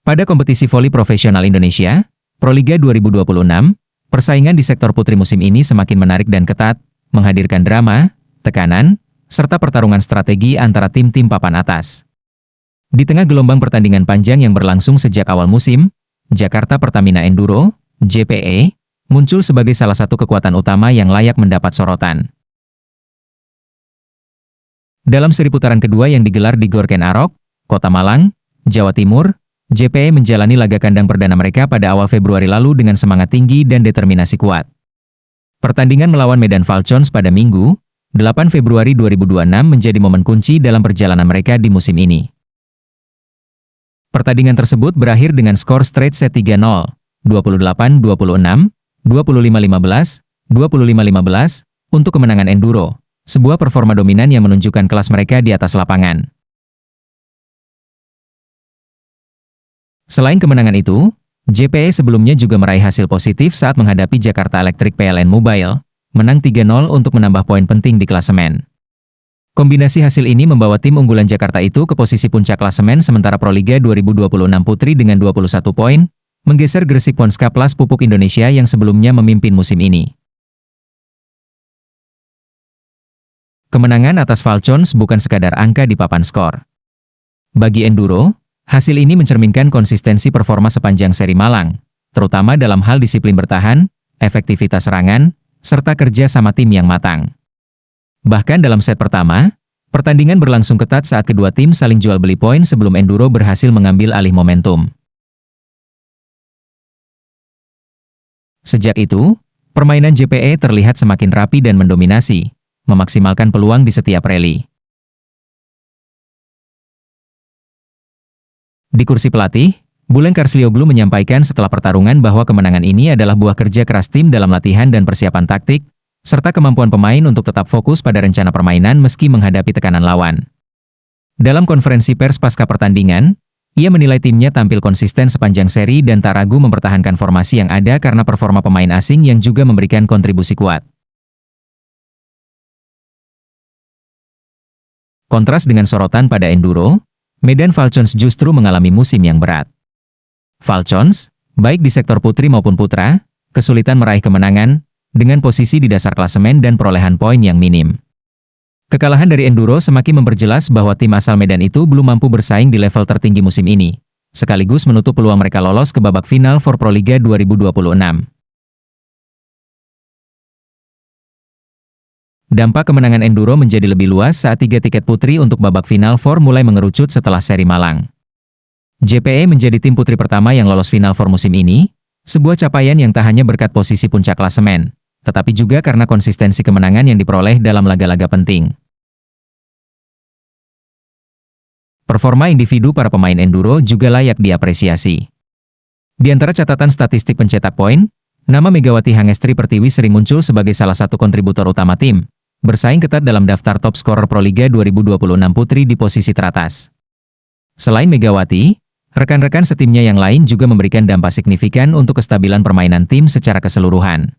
Pada kompetisi voli profesional Indonesia, Proliga 2026, persaingan di sektor putri musim ini semakin menarik dan ketat, menghadirkan drama, tekanan, serta pertarungan strategi antara tim-tim papan atas. Di tengah gelombang pertandingan panjang yang berlangsung sejak awal musim, Jakarta Pertamina Enduro, JPE, muncul sebagai salah satu kekuatan utama yang layak mendapat sorotan. Dalam seri putaran kedua yang digelar di Gor Ken Arok, Kota Malang, Jawa Timur, JPE menjalani laga kandang perdana mereka pada awal Februari lalu dengan semangat tinggi dan determinasi kuat. Pertandingan melawan Medan Falcons pada Minggu, 8 Februari 2026 menjadi momen kunci dalam perjalanan mereka di musim ini. Pertandingan tersebut berakhir dengan skor straight set 3-0, 28-26, 25-15, 25-15, untuk kemenangan Enduro, sebuah performa dominan yang menunjukkan kelas mereka di atas lapangan. Selain kemenangan itu, JPE sebelumnya juga meraih hasil positif saat menghadapi Jakarta Electric PLN Mobile, menang 3-0 untuk menambah poin penting di klasemen. Kombinasi hasil ini membawa tim unggulan Jakarta itu ke posisi puncak klasemen sementara Proliga 2026 Putri dengan 21 poin, menggeser Gresik Ponska Plus Pupuk Indonesia yang sebelumnya memimpin musim ini. Kemenangan atas Falcons bukan sekadar angka di papan skor. Bagi Enduro, hasil ini mencerminkan konsistensi performa sepanjang seri Malang, terutama dalam hal disiplin bertahan, efektivitas serangan, serta kerja sama tim yang matang. Bahkan dalam set pertama, pertandingan berlangsung ketat saat kedua tim saling jual beli poin sebelum Enduro berhasil mengambil alih momentum. Sejak itu, permainan JPE terlihat semakin rapi dan mendominasi, memaksimalkan peluang di setiap rally. Di kursi pelatih, Buleng Karslioglu menyampaikan setelah pertarungan bahwa kemenangan ini adalah buah kerja keras tim dalam latihan dan persiapan taktik, serta kemampuan pemain untuk tetap fokus pada rencana permainan meski menghadapi tekanan lawan. Dalam konferensi pers pasca pertandingan, ia menilai timnya tampil konsisten sepanjang seri dan tak ragu mempertahankan formasi yang ada karena performa pemain asing yang juga memberikan kontribusi kuat. Kontras dengan sorotan pada Enduro, Medan Falcons justru mengalami musim yang berat. Falcons, baik di sektor putri maupun putra, kesulitan meraih kemenangan, dengan posisi di dasar klasemen dan perolehan poin yang minim. Kekalahan dari Enduro semakin memperjelas bahwa tim asal Medan itu belum mampu bersaing di level tertinggi musim ini, sekaligus menutup peluang mereka lolos ke babak final for Proliga 2026. Dampak kemenangan Enduro menjadi lebih luas saat 3 tiket putri untuk babak final for mulai mengerucut setelah seri Malang. JPE menjadi tim putri pertama yang lolos final for musim ini, sebuah capaian yang tak hanya berkat posisi puncak klasemen, tetapi juga karena konsistensi kemenangan yang diperoleh dalam laga-laga penting. Performa individu para pemain Enduro juga layak diapresiasi. Di antara catatan statistik pencetak poin, nama Megawati Hangestri Pertiwi sering muncul sebagai salah satu kontributor utama tim, bersaing ketat dalam daftar top scorer Proliga 2026 Putri di posisi teratas. Selain Megawati, rekan-rekan setimnya yang lain juga memberikan dampak signifikan untuk kestabilan permainan tim secara keseluruhan.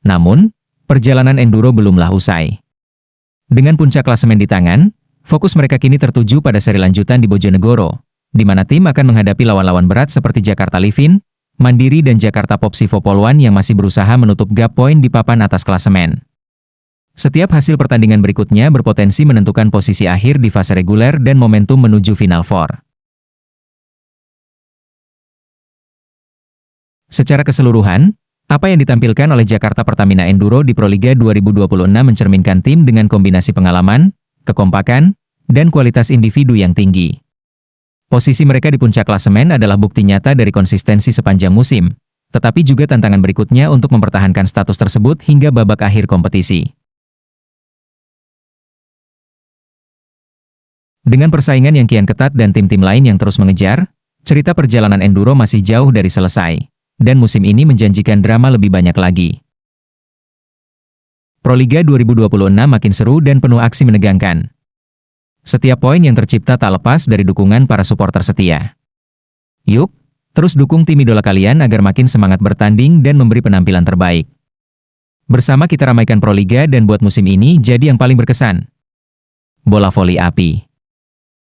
Namun, perjalanan Enduro belumlah usai. Dengan puncak klasemen di tangan, fokus mereka kini tertuju pada seri lanjutan di Bojonegoro, di mana tim akan menghadapi lawan-lawan berat seperti Jakarta Livin, Mandiri dan Jakarta Popsivo Poluan yang masih berusaha menutup gap poin di papan atas klasemen. Setiap hasil pertandingan berikutnya berpotensi menentukan posisi akhir di fase reguler dan momentum menuju Final Four. Secara keseluruhan, apa yang ditampilkan oleh Jakarta Pertamina Enduro di Proliga 2026 mencerminkan tim dengan kombinasi pengalaman, kekompakan, dan kualitas individu yang tinggi. Posisi mereka di puncak klasemen adalah bukti nyata dari konsistensi sepanjang musim, tetapi juga tantangan berikutnya untuk mempertahankan status tersebut hingga babak akhir kompetisi. Dengan persaingan yang kian ketat dan tim-tim lain yang terus mengejar, cerita perjalanan Enduro masih jauh dari selesai, dan musim ini menjanjikan drama lebih banyak lagi. Proliga 2026 makin seru dan penuh aksi menegangkan. Setiap poin yang tercipta tak lepas dari dukungan para supporter setia. Yuk, terus dukung tim idola kalian agar makin semangat bertanding dan memberi penampilan terbaik. Bersama kita ramaikan Proliga dan buat musim ini jadi yang paling berkesan. Bola voli api.